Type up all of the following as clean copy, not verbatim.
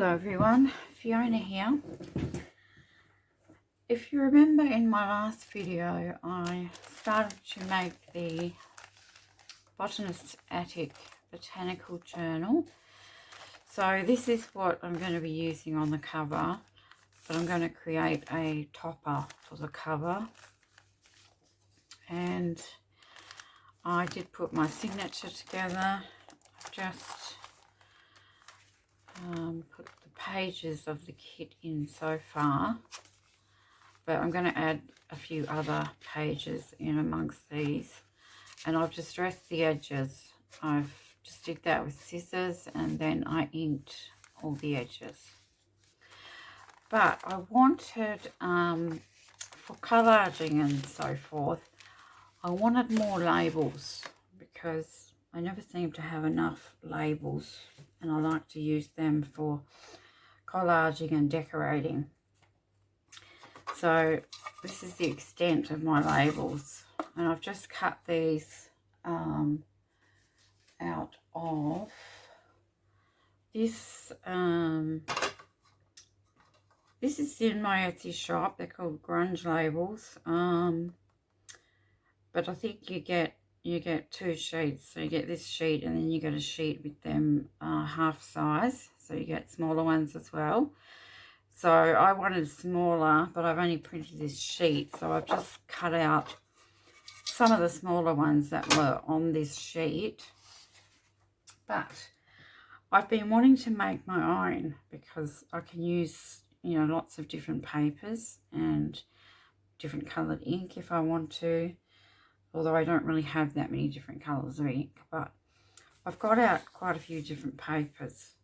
Hello everyone, Fiona here. If you remember in my last video, I started to make the Botanist's Attic Botanical Journal. So this is what I'm going to be using on the cover, but I'm going to create a topper for the cover. And I did put my signature together. I've just put the pages of the kit in so far, but I'm going to add a few other pages in amongst these, and I've distressed the edges. I've just did that with scissors and then I inked all the edges. But I wanted, for collaging and so forth, I wanted more labels because I never seem to have enough labels, and I like to use them for collaging and decorating. So this is the extent of my labels, and I've just cut these out of this. This is in my Etsy shop. They're called grunge labels, but I think you get two sheets. So you get this sheet and then you get a sheet with them half size, so you get smaller ones as well. So I wanted smaller, but I've only printed this sheet, so I've just cut out some of the smaller ones that were on this sheet. But I've been wanting to make my own because I can use, you know, lots of different papers and different coloured ink if I want to. Although I don't really have that many different colours of ink, but I've got out quite a few different papers.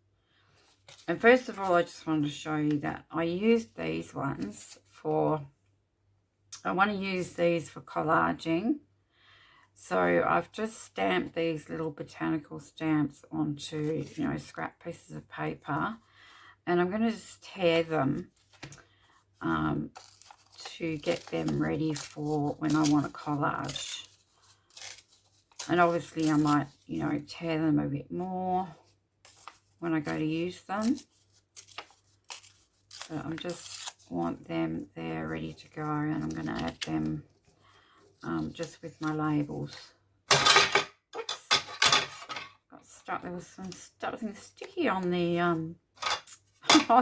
And first of all, I just wanted to show you that I used these ones for, I want to use these for collaging. So I've just stamped these little botanical stamps onto, you know, scrap pieces of paper. And I'm going to just tear them to get them ready for when I want to collage. And obviously I might, you know, tear them a bit more when I go to use them. But I just want them there ready to go, and I'm going to add them just with my labels. Oops. Got stuck. There was something sticky on the on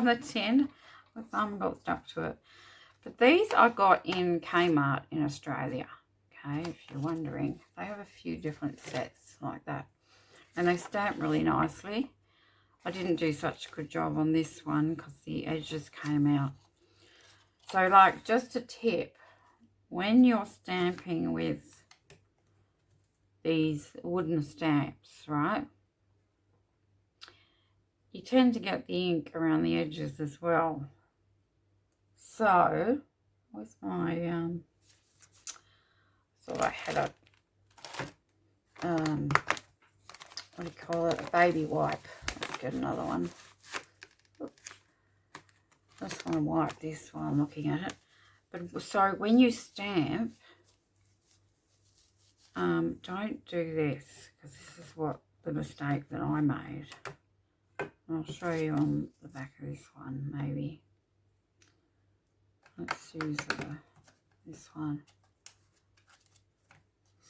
the tin. My thumb got stuck to it. But these I got in Kmart in Australia, okay, if you're wondering. They have a few different sets like that, and they stamp really nicely. I didn't do such a good job on this one because the edges came out. So, like, just a tip, when you're stamping with these wooden stamps, right, you tend to get the ink around the edges as well. So, where's my, thought I had a, what do you call it, a baby wipe. Let's get another one. I just want to wipe this while I'm looking at it. But, so when you stamp, don't do this, because this is what the mistake that I made. I'll show you on the back of this one, maybe. Let's use this one.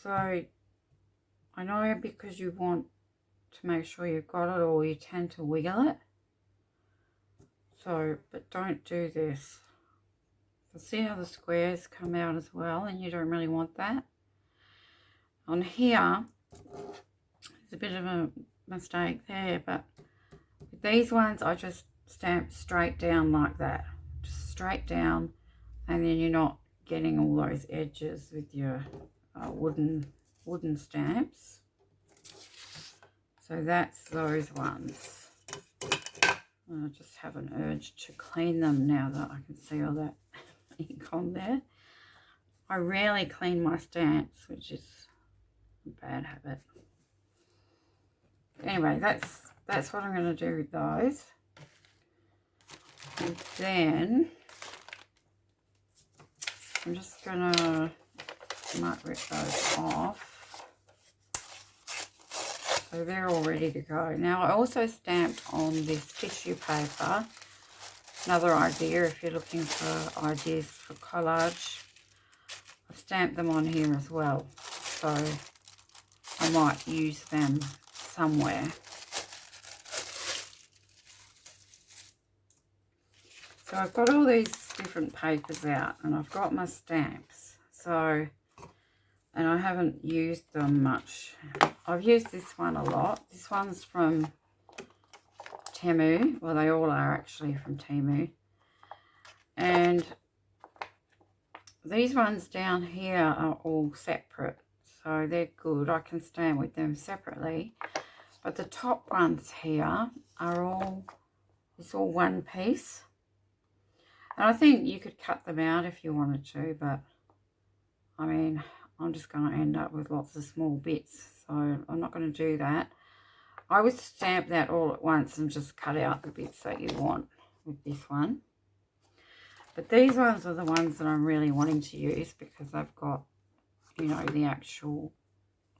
So I know because you want to make sure you've got it all, you tend to wiggle it. So, but don't do this. So see how the squares come out as well, and you don't really want that. On here, there's a bit of a mistake there, but with these ones I just stamp straight down like that. Just straight down, and then you're not getting all those edges with your wooden stamps. So that's those ones. I just have an urge to clean them now that I can see all that ink on there. I rarely clean my stamps, which is a bad habit. Anyway, that's what I'm going to do with those. And then I'm just going to rip those off. So they're all ready to go. Now I also stamped on this tissue paper. Another idea if you're looking for ideas for collage. I've stamped them on here as well. So I might use them somewhere. So I've got all these different papers out and I've got my stamps. So, and I haven't used them much. I've used this one a lot. This one's from Temu. Well, they all are actually from Temu. And these ones down here are all separate. So they're good. I can stamp with them separately. But the top ones here are all, it's all one piece. And I think you could cut them out if you wanted to, but I mean, I'm just going to end up with lots of small bits, so I'm not going to do that. I would stamp that all at once and just cut out the bits that you want with this one. But these ones are the ones that I'm really wanting to use because they've got, you know, the actual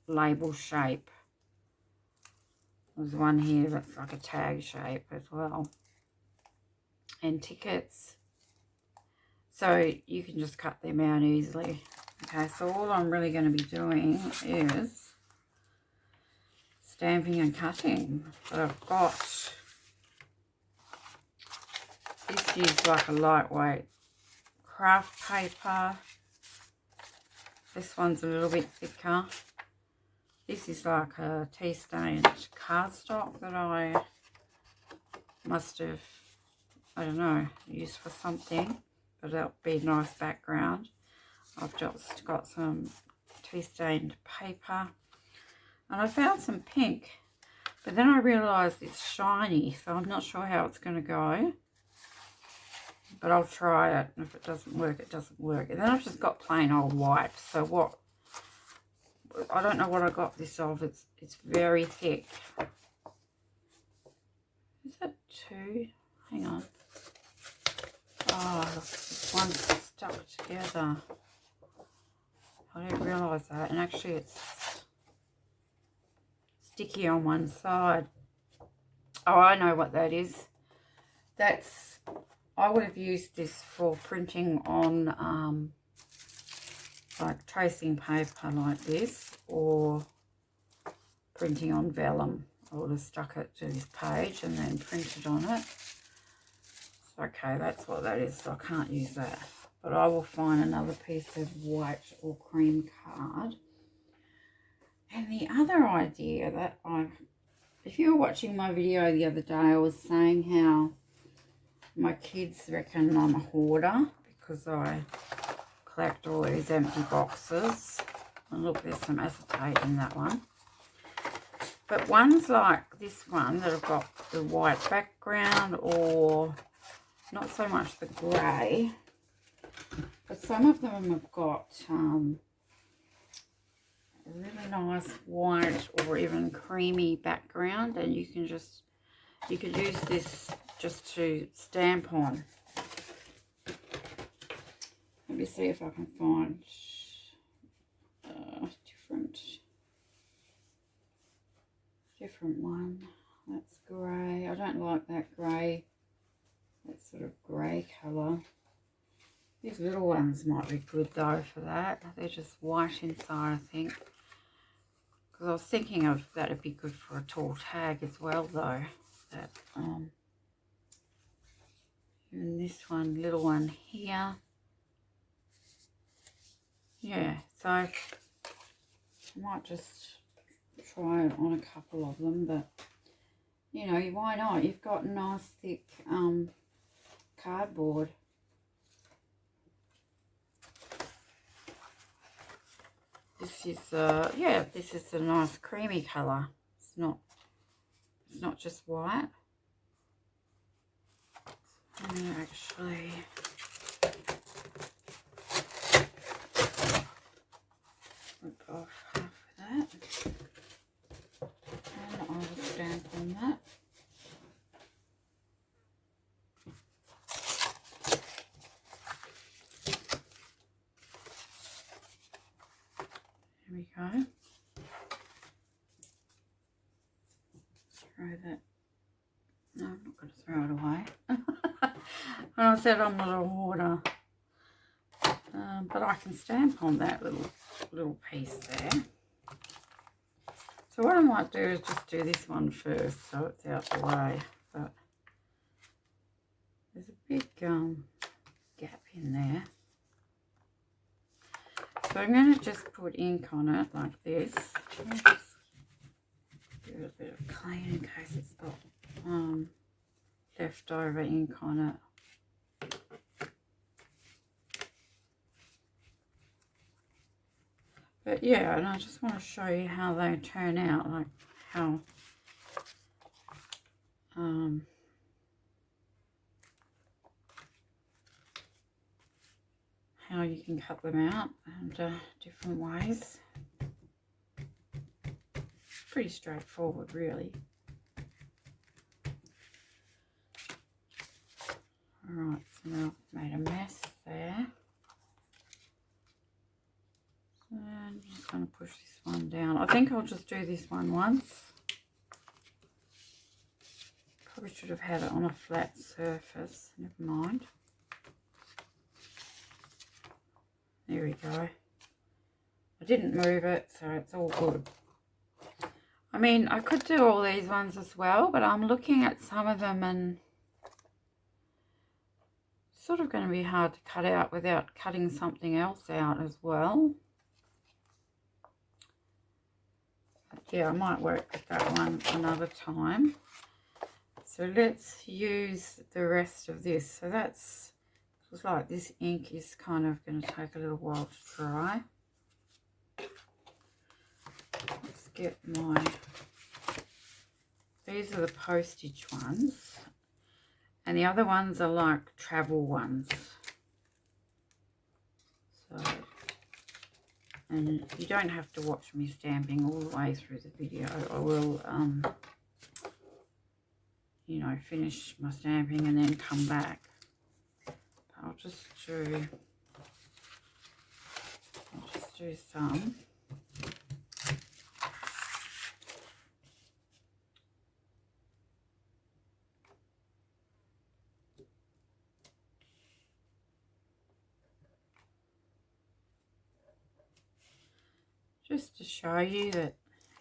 label shape. There's one here that's like a tag shape as well. And tickets. So you can just cut them out easily. Okay, so all I'm really going to be doing is stamping and cutting. But I've got, this is like a lightweight craft paper. This one's a little bit thicker. This is like a tea-stained cardstock that I must have, I don't know, used for something. But that'll be a nice background. I've just got some tea-stained paper. And I found some pink. But then I realised it's shiny, so I'm not sure how it's going to go. But I'll try it. And if it doesn't work, it doesn't work. And then I've just got plain old white. So what, I don't know what I got this of. It's very thick. Is that two? Hang on. Oh, look, this one's stuck together. I didn't realise that. And actually it's sticky on one side. Oh, I know what that is. That's, I would have used this for printing on like tracing paper like this, or printing on vellum. I would have stuck it to this page and then printed on it. Okay, that's what that is, so I can't use that. But I will find another piece of white or cream card. And the other idea that if you were watching my video the other day, I was saying how my kids reckon I'm a hoarder because I collect all these empty boxes. And look, there's some acetate in that one. But ones like this one that have got the white background, or not so much the grey, but some of them have got a really nice white or even creamy background, and you can use this just to stamp on. Let me see if I can find a different one. That's grey. I don't like that grey. That sort of grey colour. These little ones might be good though for that. They're just white inside, I think. Because I was thinking of that'd be good for a tall tag as well though. That and this one, little one here. Yeah, so I might just try it on a couple of them, but you know, why not? You've got nice thick cardboard. This is yeah, this is a nice creamy colour. It's not just white. Actually, rip off half of that, and I will stamp on that. There we go. throw that. No, I'm not going to throw it away. When I said I'm not a hoarder. But I can stamp on that little piece there. So what I might do is just do this one first so it's out the way. But there's a big gap in there. So I'm going to just put ink on it like this. Just give it a bit of clean in case it's got leftover ink on it. But yeah, and I just want to show you how they turn out, like how you can cut them out and different ways. Pretty straightforward, really. Alright, so now I've made a mess there. So I'm just going to push this one down. I think I'll just do this one once. Probably should have had it on a flat surface. Never mind. There we go. I didn't move it, so it's all good. I mean, I could do all these ones as well, but I'm looking at some of them and it's sort of going to be hard to cut out without cutting something else out as well. But yeah, I might work with that one another time. So let's use the rest of this. So that's, looks like this ink is kind of going to take a little while to dry. Let's get my, these are the postage ones. And the other ones are like travel ones. So, and you don't have to watch me stamping all the way through the video. I will, you know, finish my stamping and then come back. I'll just do some. Just to show you that,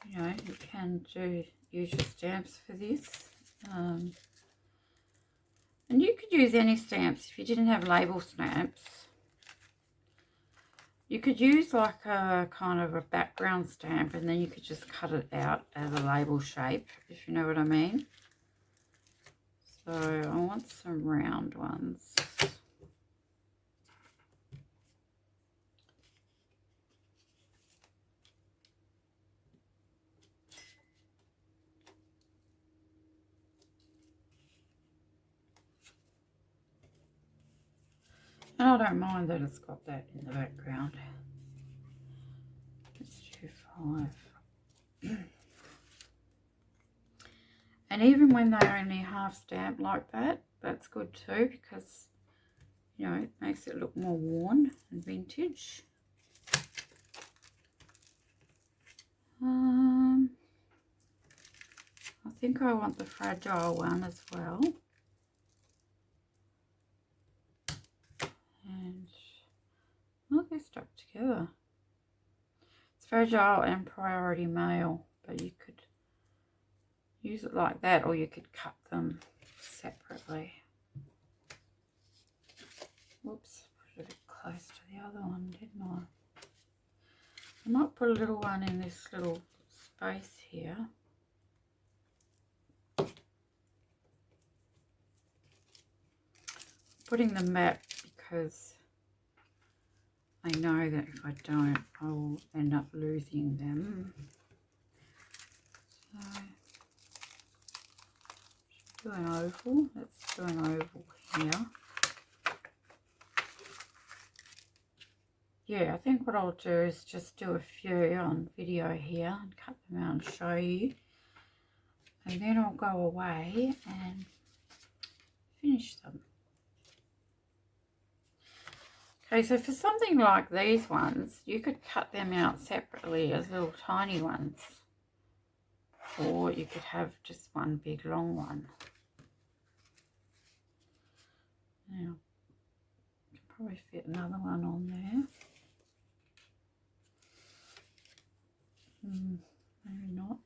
you know, you can use your stamps for this. And you could use any stamps if you didn't have label stamps. You could use like a kind of a background stamp and then you could just cut it out as a label shape, if you know what I mean. So I want some round ones. And I don't mind that it's got that in the background. Let's do 5. And even when they only half stamp like that, that's good too, because, you know, it makes it look more worn and vintage. I think I want the fragile one as well. And oh, they're stuck together. It's fragile and priority mail, but you could use it like that, or you could cut them separately. Whoops, put it a bit close to the other one, didn't I? I might put a little one in this little space here. Putting them back because I know that if I don't, I will end up losing them. So, do an oval. Let's do an oval here. Yeah, I think what I'll do is just do a few on video here and cut them out and show you. And then I'll go away and finish them. Okay, so for something like these ones, you could cut them out separately as little tiny ones. or you could have just one big long one. Now, you can probably fit another one on there. Maybe not.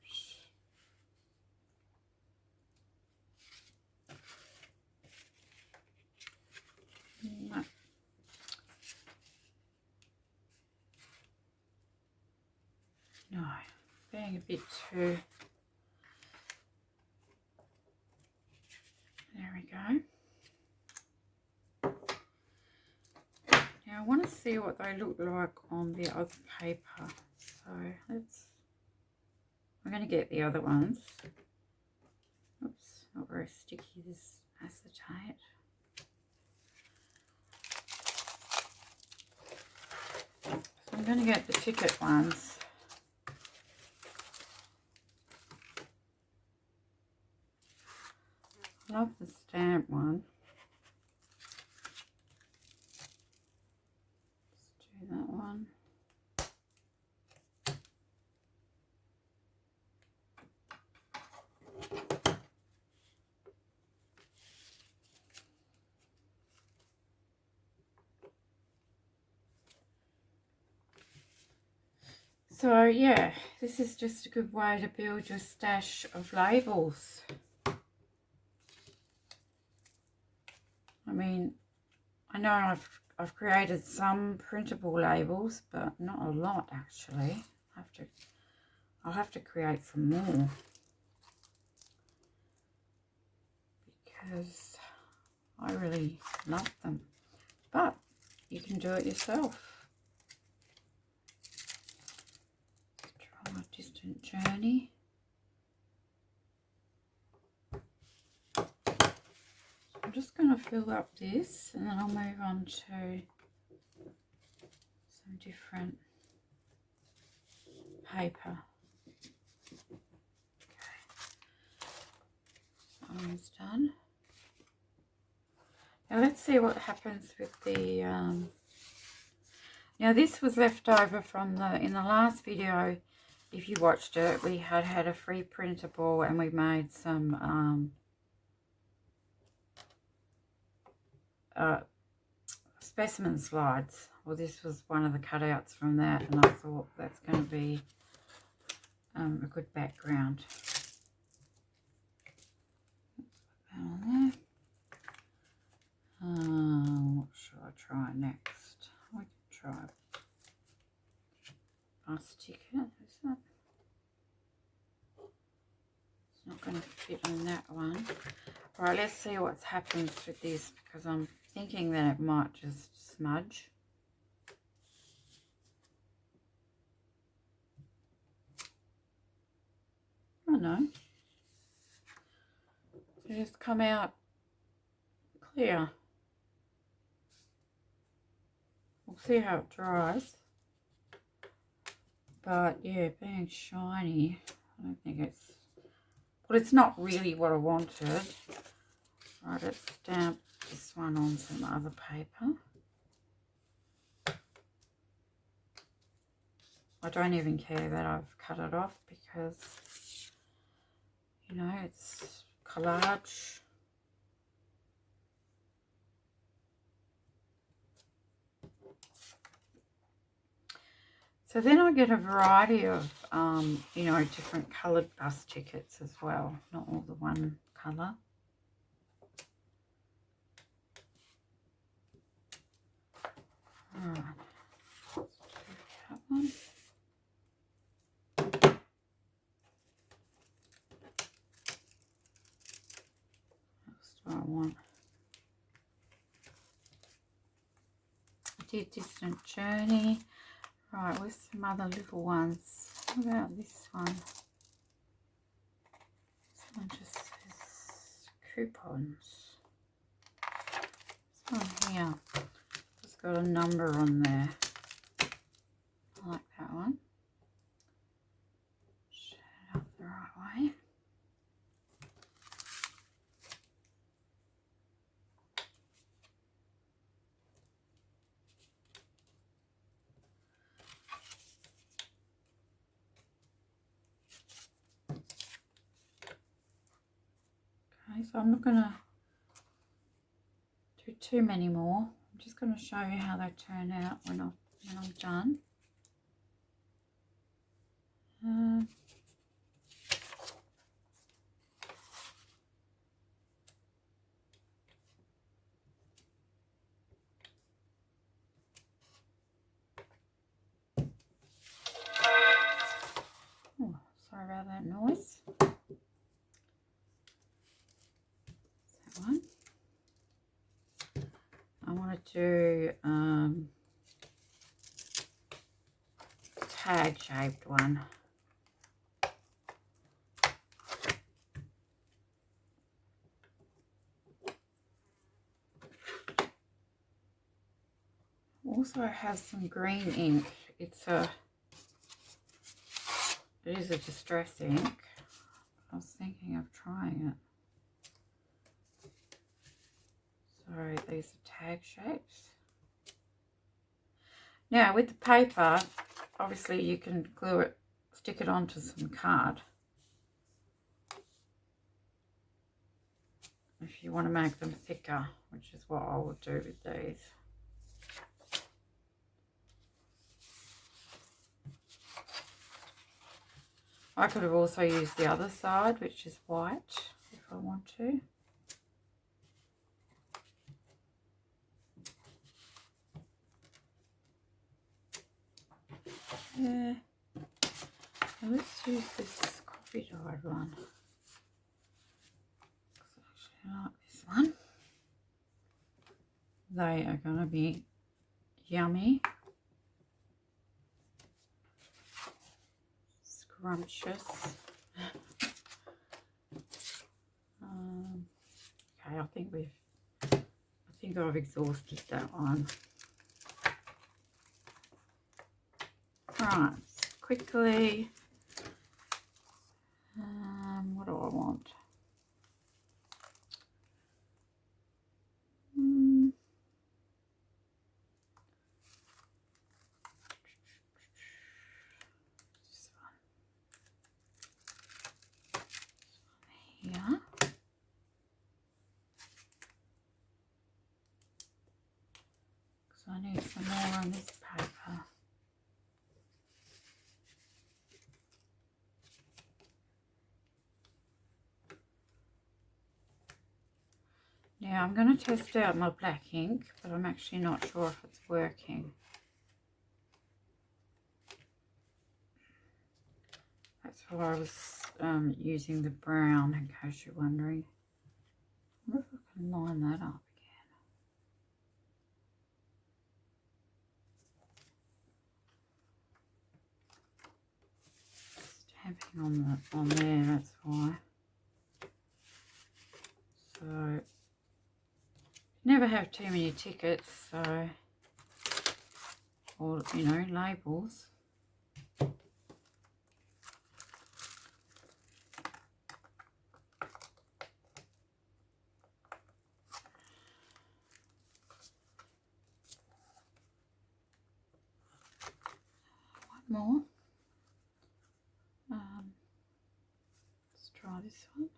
No. No, being a bit too. There we go. Now I want to see what they look like on the other paper. So I'm going to get the other ones. Oops, not very sticky, this acetate. So I'm going to get the ticket ones. I love the stamp one. Let's do that one. So yeah, this is just a good way to build your stash of labels. I mean, I know I've created some printable labels, but not a lot actually. I'll have to create some more because I really love them. But you can do it yourself. Draw a distant journey. I'm just going to fill up this and then I'll move on to some different paper. Okay, that one's done. Now let's see what happens with the, now this was left over from in the last video, if you watched it, we had a free printable and we made some specimen slides. Well, this was one of the cutouts from that, and I thought that's going to be a good background. Put that on there. What should I try next? I could try bus ticket. Is that? It's not going to fit on that one. Right, let's see what happens with this, because I'm thinking that it might just smudge. Oh no. It just come out clear. We'll see how it dries. But yeah, being shiny, I don't think it's, well, it's not really what I wanted. Right, let's stamp this one on some other paper. I don't even care that I've cut it off because, you know, it's collage. So then I get a variety of, you know, different coloured bus tickets as well, not all the one colour. Alright, let's do that one. What else do I want? I did Distant Journey. Right, where's some other little ones? What about this one? This one just says coupons. This one here, it's got a number on there. I like that one. Shade it up the right way. so I'm not going to do too many more. I'm just going to show you how they turn out when I'm done. Oh, sorry about that noise. That one. I want to do tag shaped one. Also has some green ink. It is a distress ink. I was thinking of trying it. So these are tag shapes. Now with the paper, obviously you can glue it, stick it onto some card. If you want to make them thicker, which is what I will do with these. I could have also used the other side, which is white, if I want to. Yeah. Now let's use this coffee dyed one. I like this one. They are going to be yummy. Scrumptious. Okay, I think I've exhausted that one. Right, quickly. What do I want? This one here. Because I need some more on this paper. Now I'm going to test out my black ink, but I'm actually not sure if it's working. That's why I was using the brown, in case you're wondering. I wonder if I can line that up again. Stamping on there, that's why. So never have too many tickets, so, or you know, labels. One more. Let's try this one.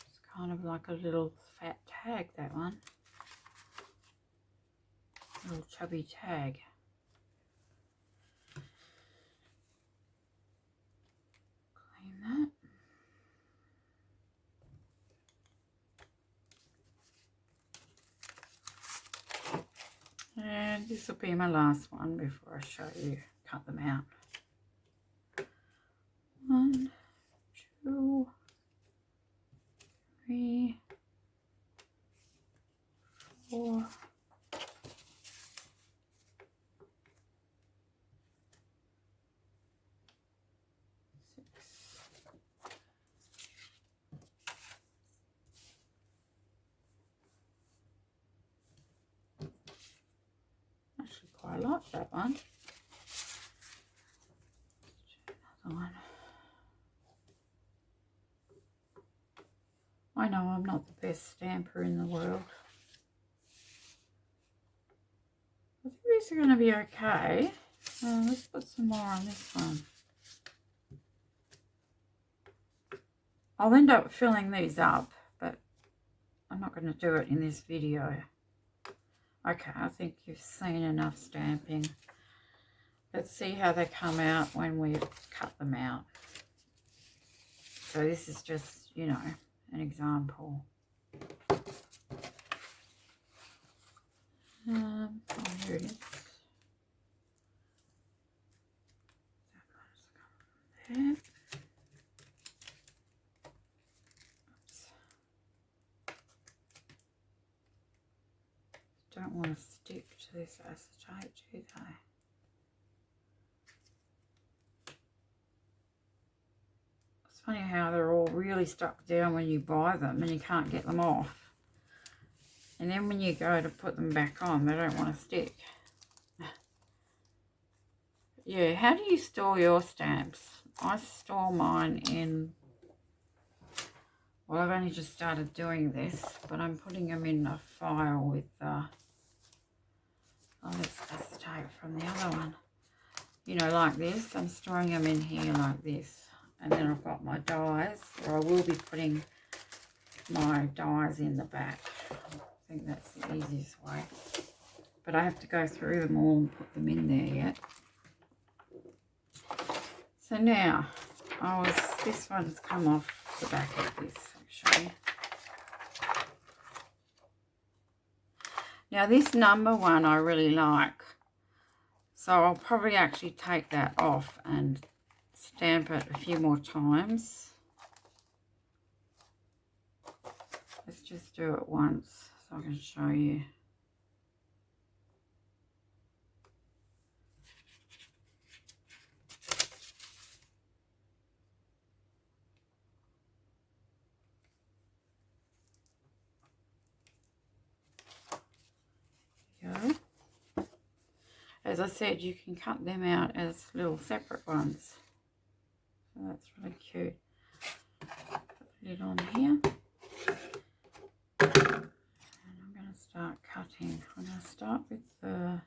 It's kind of like a little fat tag, that one. A little chubby tag. Clean that. And this will be my last one before I show you, cut them out. 1, 2, 3, 4, 6. Actually quite like that one. Another one. I know I'm not the best stamper in the world. I think these are going to be okay. Let's put some more on this one. I'll end up filling these up, but I'm not going to do it in this video. Okay, I think you've seen enough stamping. Let's see how they come out when we've cut them out. So this is just, you know, an example. Oh, here it is. There. Don't want to stick to this acetate, do they? It's funny how they're all really stuck down when you buy them and you can't get them off. And then when you go to put them back on, they don't want to stick. Yeah, how do you store your stamps? I store mine in, well, I've only just started doing this, but I'm putting them in a file with, oh, that's acetate from the other one. You know, like this. I'm storing them in here like this. And then I've got my dies, or I will be putting my dies in the back. I think that's the easiest way. But I have to go through them all and put them in there yet. So now, this one's come off the back of this, actually. Now this number one I really like. So I'll probably actually take that off and stamp it a few more times. Let's just do it once so I can show you. Go. As I said, you can cut them out as little separate ones. So that's really cute. Put it on here. And I'm going to start cutting. I'm going to start with the,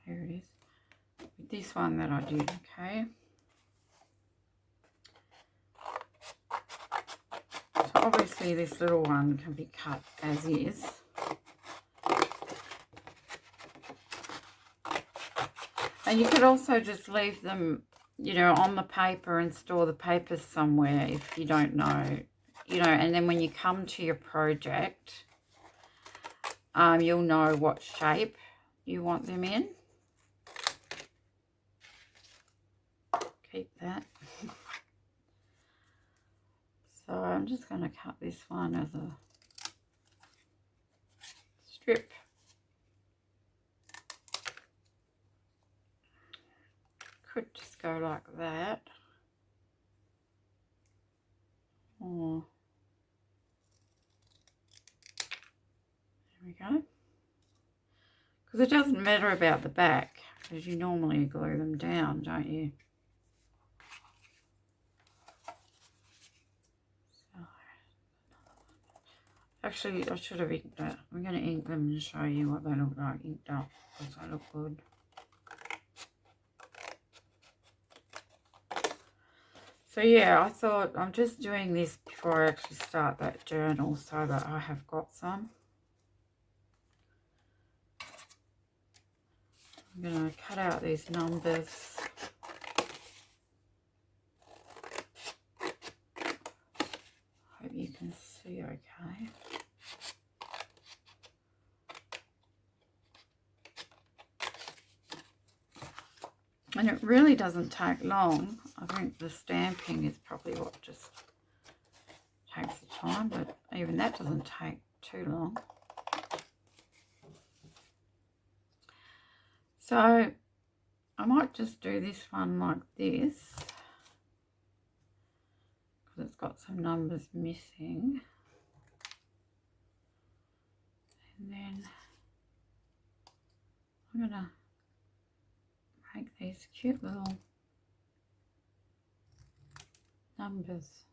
here it is, with this one that I did, okay? So obviously this little one can be cut as is. And you could also just leave them, you know, on the paper and store the papers somewhere if you don't know, you know, and then when you come to your project, you'll know what shape you want them in. Keep that. So I'm just going to cut this one as a strip. Could just go like that. Or there we go. Because it doesn't matter about the back, because you normally glue them down, don't you? So, actually, I should have inked it. I'm going to ink them and show you what they look like inked up, because they look good. So yeah, I thought I'm just doing this before I actually start that journal so that I have got some. I'm going to cut out these numbers. Hope you can see okay. And it really doesn't take long. I think the stamping is probably what just takes the time, but even that doesn't take too long. So I might just do this one like this, because it's got some numbers missing. And then I'm going to make these cute little numbers.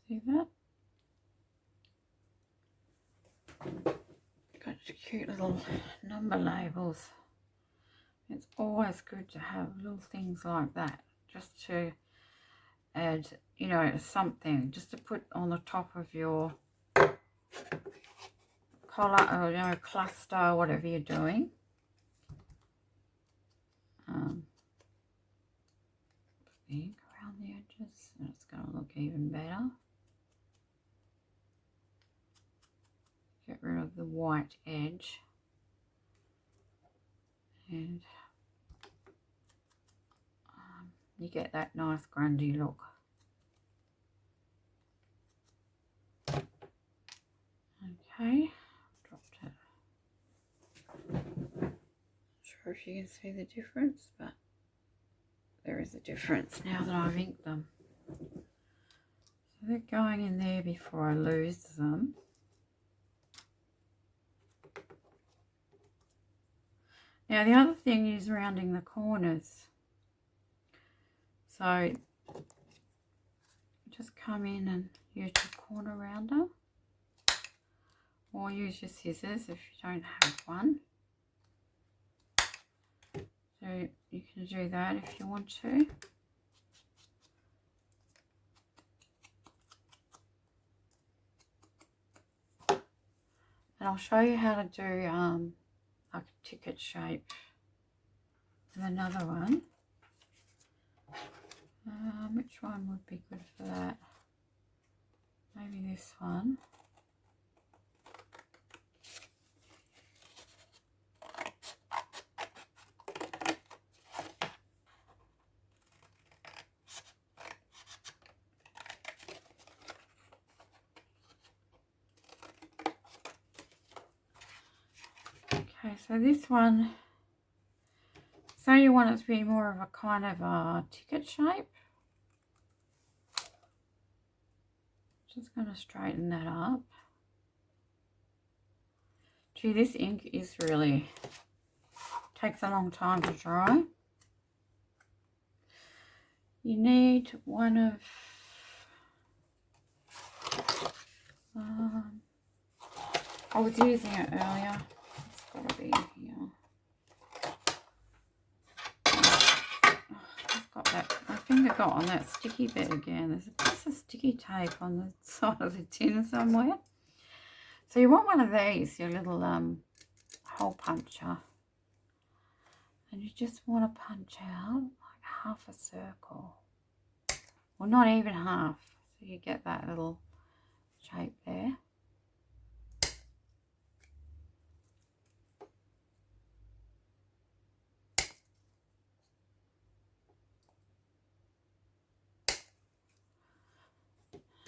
See that? Got cute little number labels. It's always good to have little things like that, just to add, you know, something, just to put on the top of your collar, or, you know, cluster, whatever you're doing. Ink around the edges, and it's going to look even better. Get rid of the white edge, and you get that nice grungy look. Okay, dropped it. Not sure if you can see the difference, but there is a difference now that I've inked them. So they're going in there before I lose them. Now the other thing is rounding the corners. So just come in and use your corner rounder, or use your scissors if you don't have one. So you can do that if you want to. And I'll show you how to do like a ticket shape with another one. Which one would be good for that? Maybe this one. Okay, so this one, say you want it to be more of a kind of a ticket shape. Just going to straighten that up. Gee, this ink is really, takes a long time to dry. You need one of, I was using it earlier. It's got to be here. I've got that, my finger got on that sticky bit again. There's a piece of sticky tape on the side of the tin somewhere. So you want one of these, your little hole puncher. And you just want to punch out like half a circle. Well, not even half. So you get that little shape there.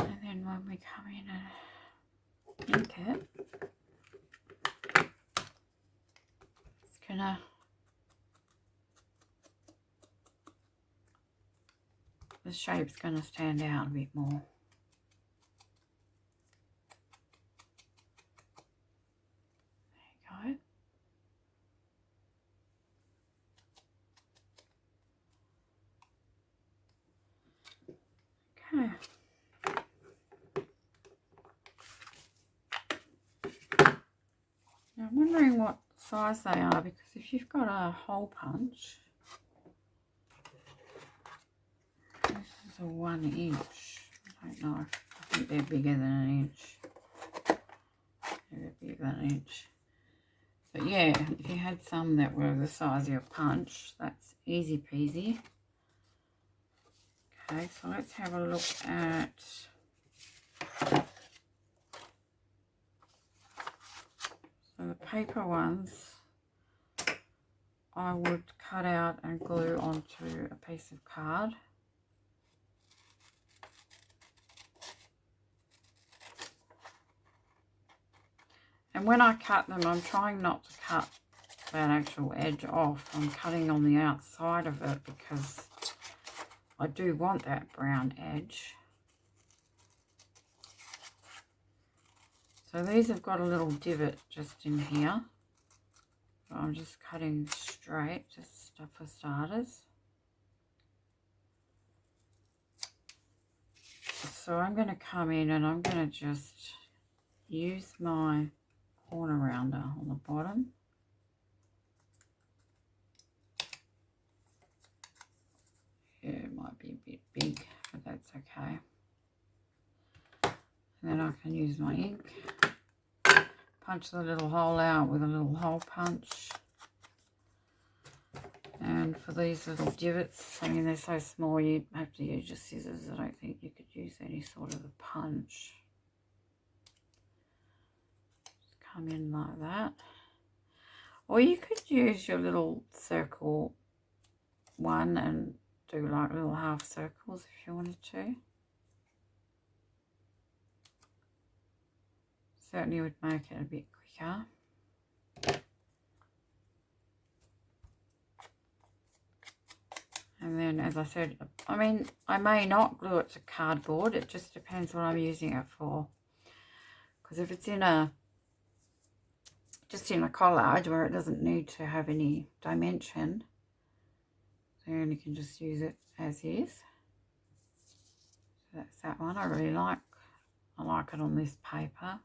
And then when we come in and ink it, it's gonna, the shape's gonna stand out a bit more. There you go. Okay. Now I'm wondering what size they are, because if you've got a hole punch, this is a 1 inch. I don't know. I think they're bigger than an inch. They're bigger than an inch. But yeah, if you had some that were the size of your punch, that's easy peasy. Okay, so let's have a look at so the paper ones. I would cut out and glue onto a piece of card. And when I cut them, I'm trying not to cut that actual edge off. I'm cutting on the outside of it because I do want that brown edge. So these have got a little divot just in here. So I'm just cutting straight, just for starters. So I'm going to come in and I'm going to just use my corner rounder on the bottom. Yeah, it might be a bit big, but that's okay. And then I can use my ink. Punch the little hole out with a little hole punch. And for these little divots, I mean, they're so small, you have to use your scissors. I don't think you could use any sort of a punch. Just come in like that. Or you could use your little circle one and do like little half circles if you wanted to. Certainly would make it a bit quicker. And then, as I said, I mean, I may not glue it to cardboard. It just depends what I'm using it for. Because if it's in a, just in a collage where it doesn't need to have any dimension, then you can just use it as is. So that's that one. I really like. I like it on this paper.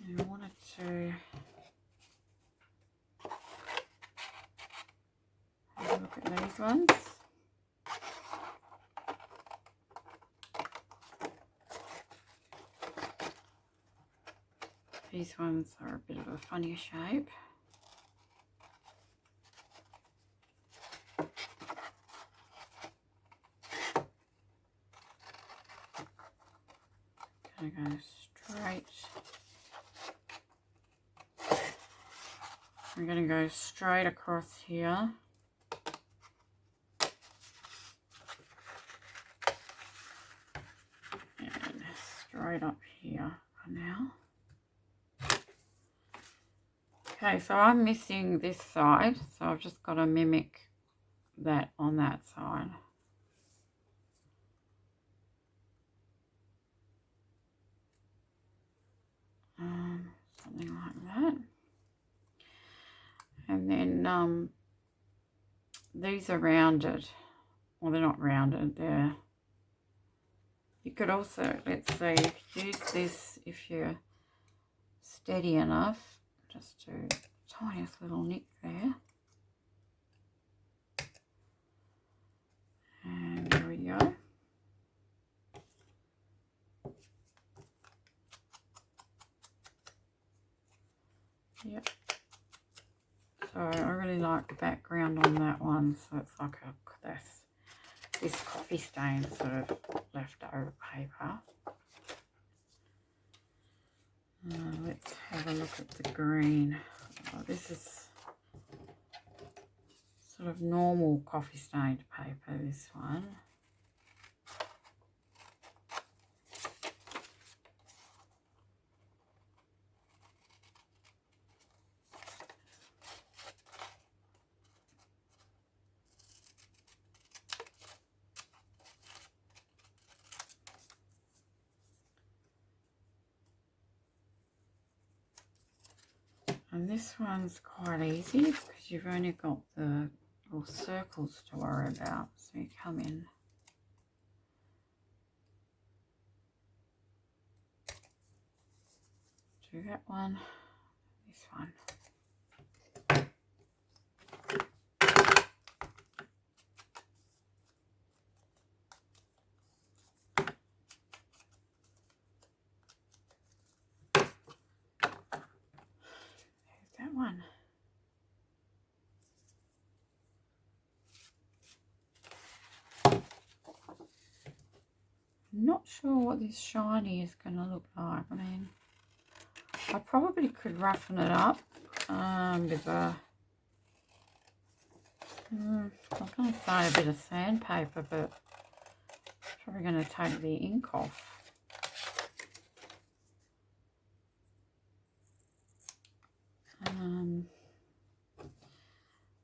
And I wanted to have a look at these ones. These ones are a bit of a funny shape. Gonna go straight. I'm going to go straight across here. And straight up here for now. Okay, so I'm missing this side, so I've just got to mimic that on that side. Something like that. And then these are rounded. Well, they're not rounded, they're... You could also, let's say, you could use this if you're steady enough. Just do the tiniest little nick there. And there we go. Yep. So I really like the background on that one. So it's like this coffee stain sort of leftover paper. Let's have a look at the green. Oh, this is sort of normal coffee stained paper, this one. And this one's quite easy because you've only got the little circles to worry about. So you come in. Do that one, this one. That one. I'm not sure what this shiny is going to look like. I mean, I probably could roughen it up with a, I'm going to say a bit of sandpaper, but it's probably going to take the ink off.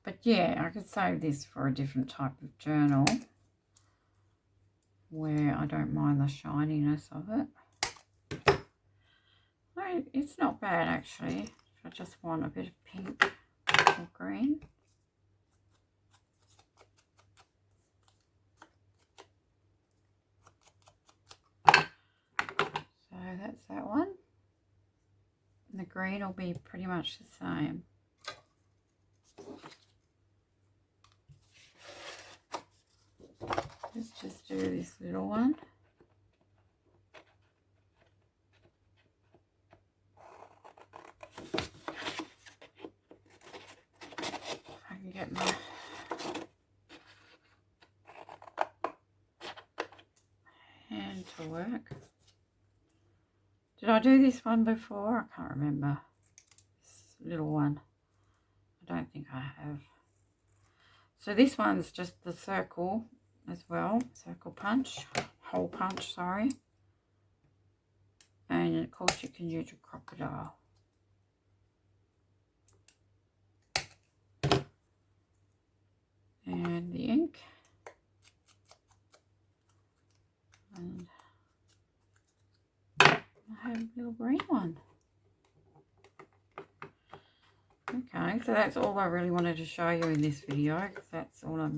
But yeah, I could save this for a different type of journal where I don't mind the shininess of it. No, it's not bad actually. I just want a bit of pink or green. that's that one. And the green will be pretty much the same. Let's just do this little one. I can get my hand to work. Did I do this one before? I can't remember. This little one. I don't think I have. So this one's just the circle as well. Circle punch. Hole punch, sorry. And of course you can use a crocodile. And the ink. And I have a little green one. Okay, so that's all I really wanted to show you in this video, because that's all I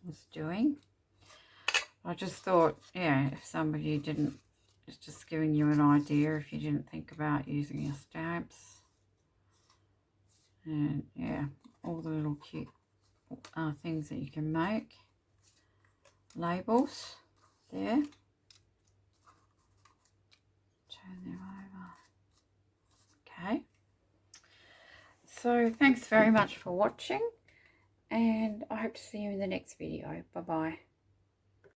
was doing. I just thought, yeah, if somebody didn't, it's just giving you an idea if you didn't think about using your stamps. And yeah, all the little cute things that you can make. Labels there. Turn them over. Okay. So thanks very much for watching, and I hope to see you in the next video. Bye bye.